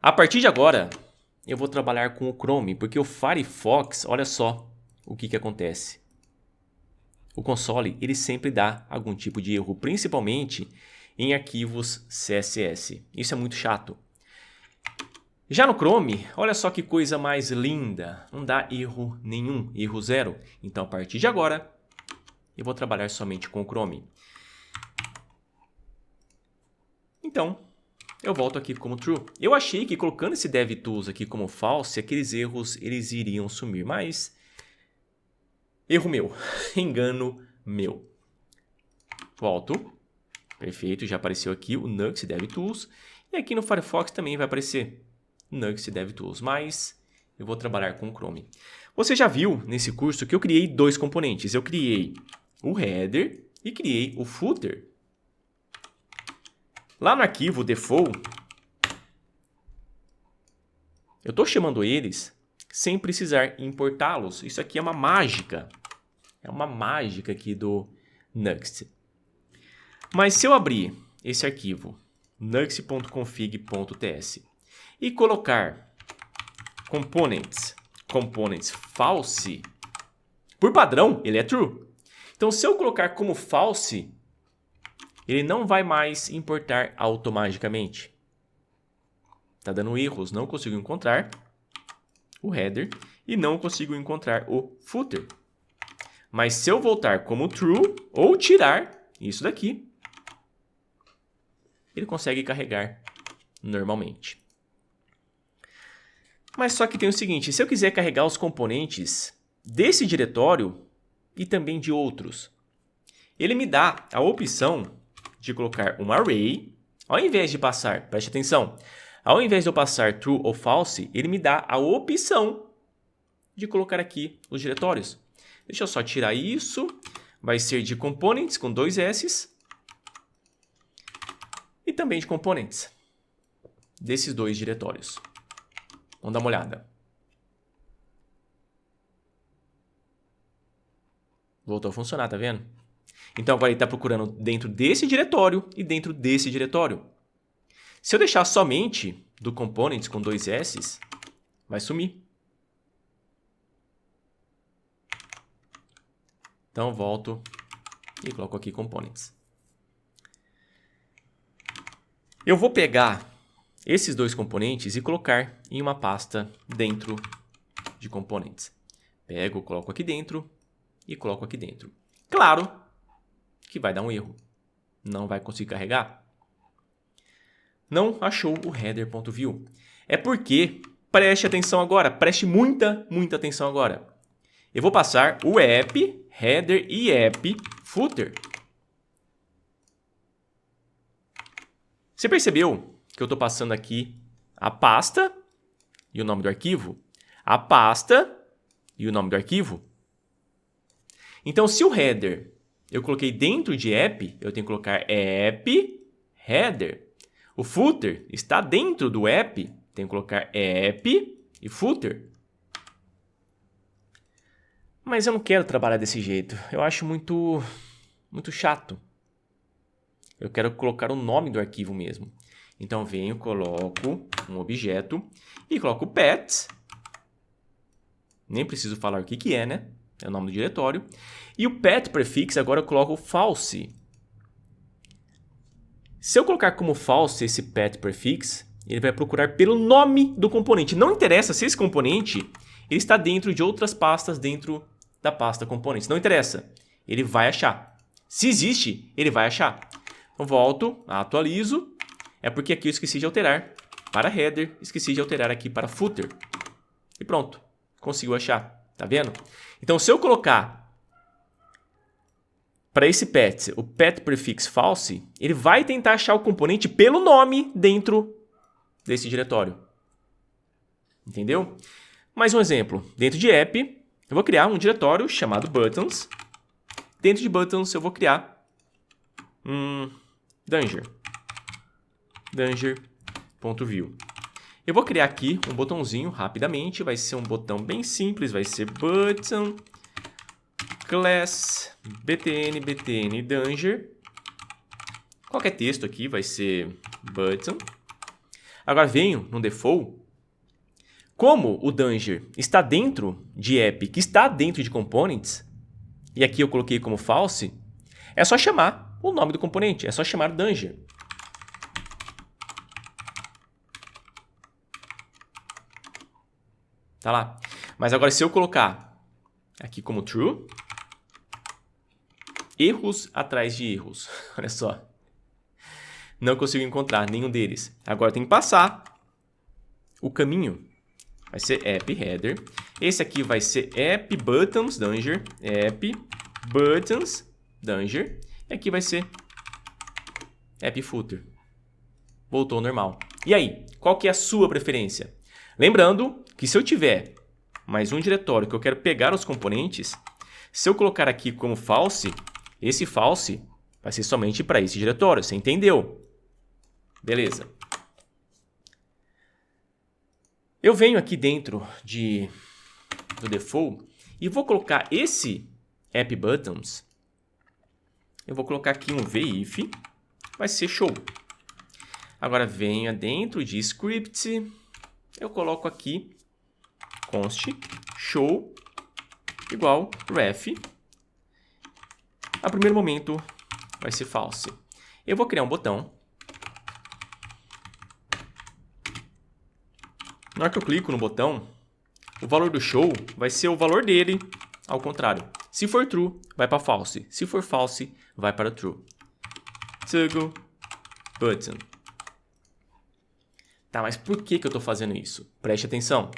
A partir de agora, eu vou trabalhar com o Chrome, porque o Firefox, olha só o que acontece. O console, ele sempre dá algum tipo de erro, principalmente em arquivos CSS. Isso é muito chato. Já no Chrome, olha só que coisa mais linda. Não dá erro nenhum, erro zero. Então, a partir de agora, eu vou trabalhar somente com o Chrome. Então, eu volto aqui como true. Eu achei que colocando esse DevTools aqui como false, aqueles erros eles iriam sumir, mas erro meu, engano meu. Volto. Perfeito, já apareceu aqui o Nux DevTools. E aqui no Firefox também vai aparecer Nux DevTools, mas eu vou trabalhar com o Chrome. Você já viu nesse curso que eu criei dois componentes. Eu criei o header e criei o footer. Lá no arquivo default, eu estou chamando eles sem precisar importá-los. Isso aqui é uma mágica. É uma mágica aqui do Nux. Mas se eu abrir esse arquivo, nux.config.ts, e colocar components false, por padrão, ele é true. Então, se eu colocar como false, ele não vai mais importar automaticamente. Está dando erros, não consigo encontrar o header e não consigo encontrar o footer. Mas se eu voltar como true ou tirar isso daqui, ele consegue carregar normalmente. Mas só que tem o seguinte, se eu quiser carregar os componentes desse diretório e também de outros, ele me dá a opção de colocar um array, ao invés de passar, preste atenção, ao invés de eu passar true ou false, ele me dá a opção de colocar aqui os diretórios. Deixa eu só tirar isso, vai ser de components com 2 S's e também de components desses dois diretórios. Vamos dar uma olhada. Voltou a funcionar, tá vendo? Então agora ele está procurando dentro desse diretório e dentro desse diretório. Se eu deixar somente do components com 2 S's, vai sumir. Então volto e coloco aqui components. Eu vou pegar esses dois componentes e colocar em uma pasta dentro de components. Pego, coloco aqui dentro e coloco aqui dentro. Claro que vai dar um erro. Não vai conseguir carregar. Não achou o header.view. É porque, preste atenção agora, preste muita atenção agora. Eu vou passar o app, header e app footer. Você percebeu que eu estou passando aqui a pasta e o nome do arquivo? A pasta e o nome do arquivo? Então, se o header eu coloquei dentro de app, eu tenho que colocar app header. O footer está dentro do app, tenho que colocar app e footer. Mas eu não quero trabalhar desse jeito. Eu acho muito chato. Eu quero colocar o nome do arquivo mesmo. Então, venho, coloco um objeto e coloco pet. Nem preciso falar o que é, né? É o nome do diretório. E o pet prefix, agora eu coloco false. Se eu colocar como false esse pet prefix, ele vai procurar pelo nome do componente. Não interessa se esse componente ele está dentro de outras pastas dentro da pasta components. Não interessa. Ele vai achar. Se existe, ele vai achar. Então, volto, atualizo. É porque aqui eu esqueci de alterar para header, esqueci de alterar aqui para footer. E pronto, conseguiu achar. Tá vendo? Então, se eu colocar para esse pet, o pet prefix false, ele vai tentar achar o componente pelo nome dentro desse diretório. Entendeu? Mais um exemplo. Dentro de app, eu vou criar um diretório chamado buttons. Dentro de buttons, eu vou criar danger.view. Eu vou criar aqui um botãozinho rapidamente. Vai ser um botão bem simples. Vai ser button class btn danger. Qualquer texto aqui vai ser button. Agora venho no default. Como o Danger está dentro de app, que está dentro de components, e aqui eu coloquei como false, é só chamar o nome do componente, é só chamar o Danger. Tá lá. Mas agora se eu colocar aqui como true, erros atrás de erros. Olha só. Não consigo encontrar nenhum deles. Agora tem que passar o caminho. Vai ser app header. Esse aqui vai ser app buttons danger. App buttons danger. E aqui vai ser app footer. Voltou ao normal. E aí, qual que é a sua preferência? Lembrando que se eu tiver mais um diretório que eu quero pegar os componentes, se eu colocar aqui como false, esse false vai ser somente para esse diretório. Você entendeu? Beleza. Eu venho aqui dentro do default e vou colocar esse app buttons. Eu vou colocar aqui um if, vai ser show. Agora venho dentro de script, eu coloco aqui const show igual ref. A primeiro momento vai ser false. Eu vou criar um botão. Na hora que eu clico no botão, o valor do show vai ser o valor dele ao contrário. Se for true, vai para false. Se for false, vai para true. Toggle button. Tá, mas por que eu estou fazendo isso? Preste atenção.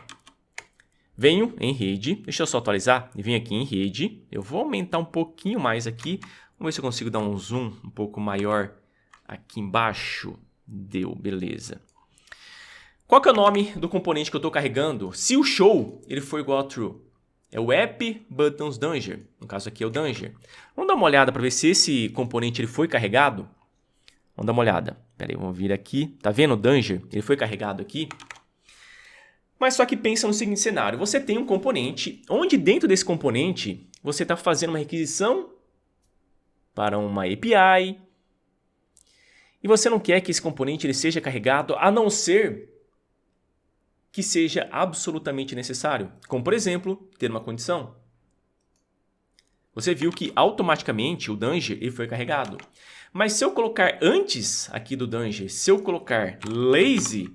Venho em rede, deixa eu só atualizar, e venho aqui em rede. Eu vou aumentar um pouquinho mais aqui. Vamos ver se eu consigo dar um zoom um pouco maior aqui embaixo. Deu, beleza. Qual que é o nome do componente que eu estou carregando? Se o show ele for igual a true, é o app buttons danger. No caso aqui é o danger. Vamos dar uma olhada para ver se esse componente ele foi carregado. Vamos dar uma olhada. Pera aí, vamos vir aqui. Tá vendo o danger? Ele foi carregado aqui. Mas só que pensa no seguinte cenário. Você tem um componente onde dentro desse componente você está fazendo uma requisição para uma API. E você não quer que esse componente ele seja carregado a não ser que seja absolutamente necessário. Como, por exemplo, ter uma condição. Você viu que automaticamente o danger ele foi carregado. Mas se eu colocar antes aqui do danger, se eu colocar lazy,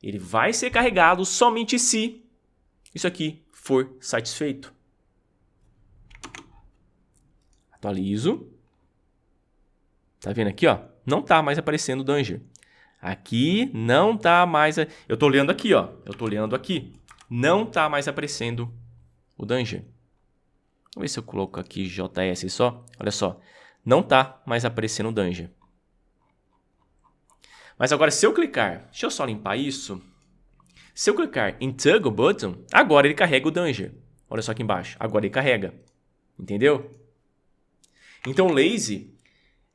ele vai ser carregado somente se isso aqui for satisfeito. Atualizo. Tá vendo aqui, ó? Não tá mais aparecendo o danger. Aqui não tá mais... Eu tô olhando aqui, ó. Eu tô olhando aqui. Não tá mais aparecendo o danger. Vamos ver se eu coloco aqui JS só. Olha só. Não tá mais aparecendo o danger. Mas agora, se eu clicar... Deixa eu só limpar isso. Se eu clicar em Toggle Button, agora ele carrega o danger. Olha só aqui embaixo. Agora ele carrega. Entendeu? Então, lazy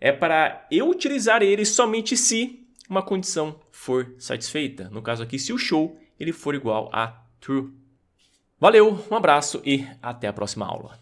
é para eu utilizar ele somente se uma condição for satisfeita. No caso aqui, se o show ele for igual a true. Valeu, um abraço e até a próxima aula.